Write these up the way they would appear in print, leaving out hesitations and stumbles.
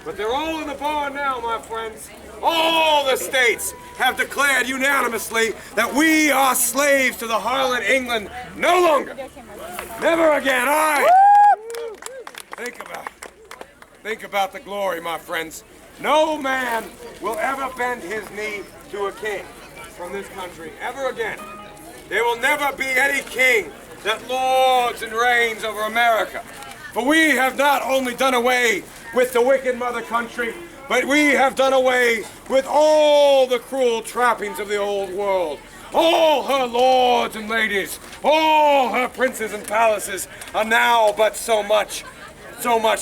But they're all in the barn now, my friends. All the states have declared unanimously that we are slaves to the harlot England no longer. Never again, Think about the glory, my friends. No man will ever bend his knee to a king from this country, ever again. There will never be any king that lords and reigns over America. For we have not only done away with the wicked mother country, but we have done away with all the cruel trappings of the old world. All her lords and ladies, all her princes and palaces are now but so much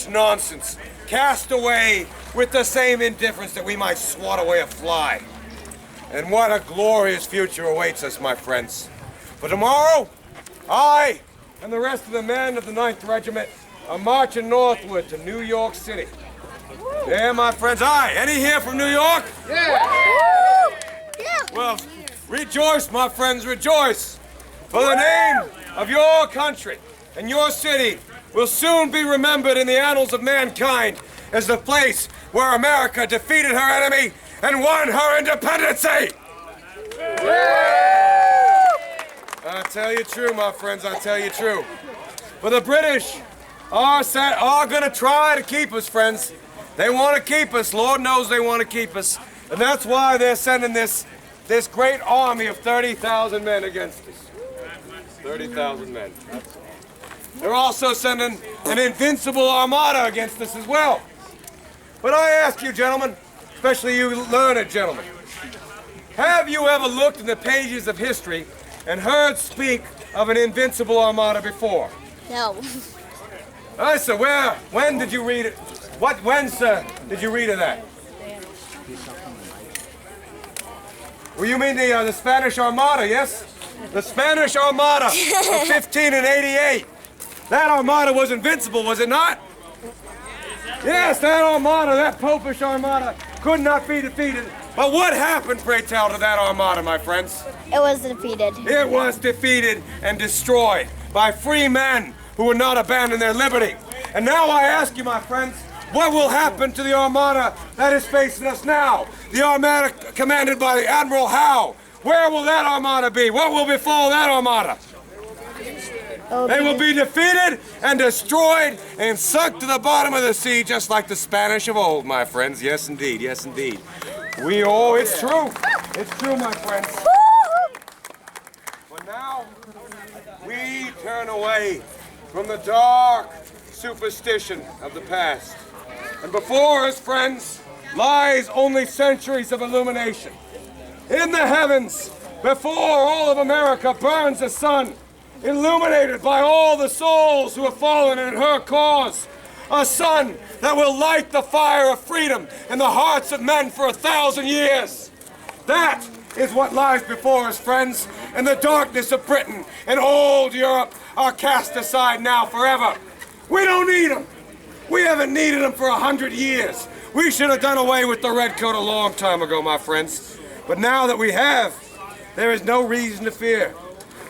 nonsense, cast away with the same indifference that we might swat away a fly. And what a glorious future awaits us, my friends. For tomorrow, I and the rest of the men of the 9th Regiment are marching northward to New York City. Yeah, my friends. Any here from New York? Yeah. Well, rejoice, my friends, rejoice. For the name of your country and your city will soon be remembered in the annals of mankind as the place where America defeated her enemy and won her independence. I tell you true, my friends, I tell you true. For the British are going to try to keep us, friends. They want to keep us. Lord knows they want to keep us. And that's why they're sending this great army of 30,000 men against us. 30,000 men. They're also sending an invincible armada against us as well. But I ask you, gentlemen, especially you learned gentlemen, have you ever looked in the pages of history and heard speak of an invincible armada before? No. So when did you read it? When, sir, did you read of that? Well, you mean the Spanish Armada, yes? The Spanish Armada of 1588. That Armada was invincible, was it not? Yes, that Armada, that Popish Armada, could not be defeated. But what happened, pray tell, to that Armada, my friends? It was defeated. It was defeated and destroyed by free men who would not abandon their liberty. And now I ask you, my friends, what will happen to the Armada that is facing us now? The Armada commanded by Admiral Howe. Where will that Armada be? What will befall that Armada? They will be defeated and destroyed and sunk to the bottom of the sea just like the Spanish of old, my friends. Yes, indeed. Yes, indeed. It's true. It's true, my friends. But now, we turn away from the dark superstition of the past. And before us, friends, lies only centuries of illumination. In the heavens, before all of America burns the sun, illuminated by all the souls who have fallen in her cause. A sun that will light the fire of freedom in the hearts of men for 1,000 years. That is what lies before us, friends, and the darkness of Britain and old Europe are cast aside now forever. We don't need them. We haven't needed them for 100 years. We should have done away with the red coat a long time ago, my friends. But now that we have, there is no reason to fear.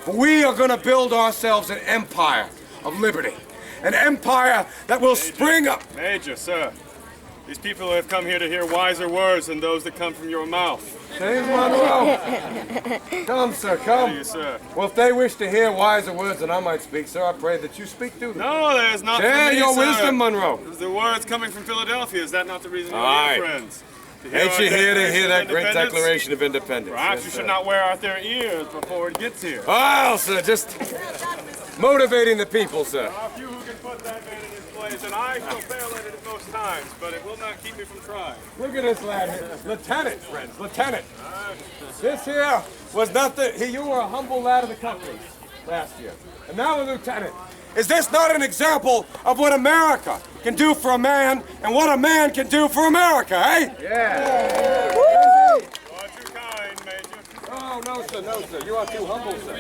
We are going to build ourselves an empire of liberty. An empire that will spring up. Major, sir, these people have come here to hear wiser words than those that come from your mouth. James Monroe. Come, sir, come. Thank you, sir. Well, if they wish to hear wiser words than I might speak, sir, I pray that you speak to them. No, there's not. Share your sir. wisdom, Monroe. The words coming from Philadelphia. Is that not the reason you're Aye. here, friends? Ain't you here to hear that great Declaration of Independence? Perhaps Yes, you sir. should not wear out their ears before it gets here. Well, sir, just motivating the people, sir. There are a few who can put that man in his place, and I shall fail at it most times, but it will not keep me from trying. Look at this lad here. Lieutenant, friends, lieutenant. This here was nothing. You were a humble lad of the country last year. And now a lieutenant. Is this not an example of what America can do for a man and what a man can do for America, eh? Yeah. You are too kind, Major. Oh, no, sir, no, sir. You are too humble, sir.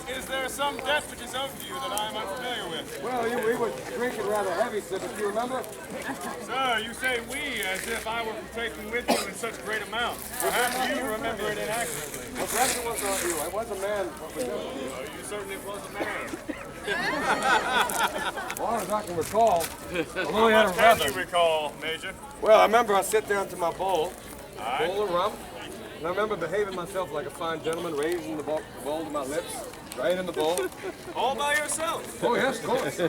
Is there some debt which is owed to you that I am unfamiliar with? Well, we were drinking rather heavy, sir, but you remember? Sir, you say we as if I were partaking with you in such great amounts. Perhaps you remember it inaccurately. Well, perhaps it was not you. I was a man. You certainly was a man. far as I can recall, I've only had a Can you reverend. recall, Major? Well, I remember I sit down to my bowl of rum, and I remember behaving myself like a fine gentleman, raising the bowl to my lips, right in the bowl. All by yourself. Oh, yes, of course.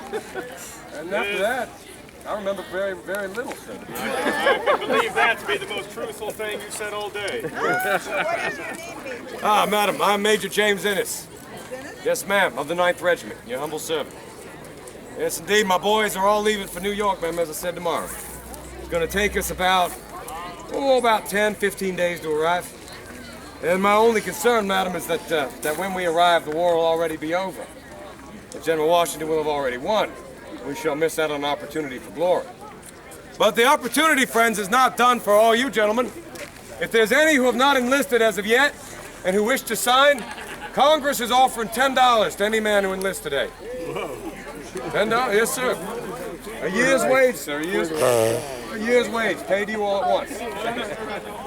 And after that, I remember very, very little, sir. I can believe that to be the most truthful thing you said all day. Ah, madam, I'm Major James Innes. Yes, ma'am, of the 9th Regiment, your humble servant. Yes, indeed, my boys are all leaving for New York, ma'am, as I said, tomorrow. It's going to take us about 10, 15 days to arrive. And my only concern, madam, is that when we arrive, the war will already be over. That General Washington will have already won. We shall miss out on an opportunity for glory. But the opportunity, friends, is not done for all you gentlemen. If there's any who have not enlisted as of yet and who wish to sign, Congress is offering $10 to any man who enlists today. $10? Yes, sir. A year's wage, sir. A year's wage paid to you all at once.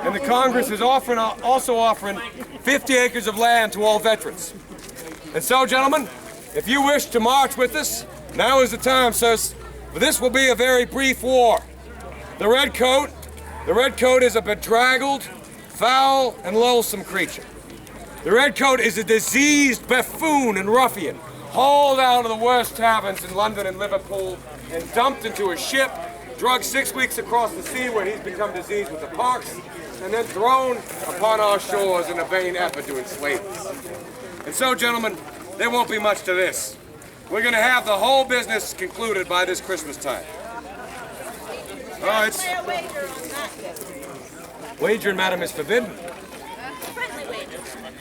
And the Congress is also offering 50 acres of land to all veterans. And so, gentlemen, if you wish to march with us, now is the time, sirs. For this will be a very brief war. The redcoat is a bedraggled, foul, and loathsome creature. The redcoat is a diseased buffoon and ruffian, hauled out of the worst taverns in London and Liverpool and dumped into a ship, drugged 6 weeks across the sea where he's become diseased with the pox, and then thrown upon our shores in a vain effort to enslave us. And so, gentlemen, there won't be much to this. We're going to have the whole business concluded by this Christmas time. Wagering, madam, is forbidden.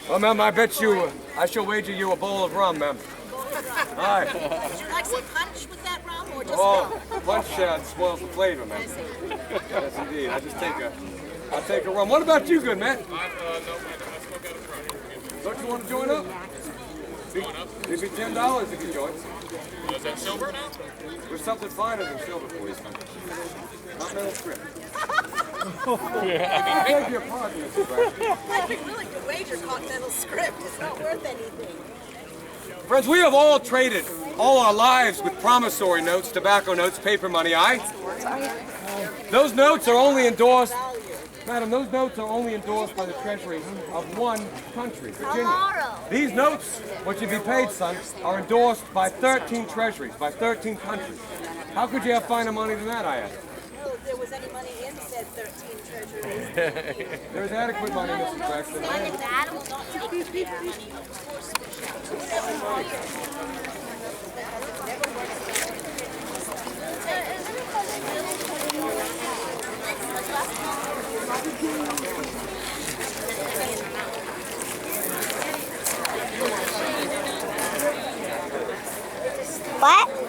Well, ma'am, I bet you, I shall wager you a bowl of rum, ma'am. All right. Would you like some punch with that rum or just Oh, punch spoils the flavor, ma'am. Yes, indeed. I'll take a rum. What about you, good man? Don't you want to join up? It'd be $10 if you join. Is that silver now? There's something finer than silver for you. Continental script. I beg your pardon, Mr. Brown. I'd be willing to wager continental script. It's not worth anything. Friends, we have all traded all our lives with promissory notes, tobacco notes, paper money, aye? Those notes are only endorsed, madam, those notes are only endorsed by the Treasury of one country, Virginia. These notes, what you'd be paid, son, are endorsed by 13 treasuries, by 13 countries. How could you have finer money than that, I ask? Well, if there was any money in said 13 treasuries. There's adequate money, Mrs. Braxton. What?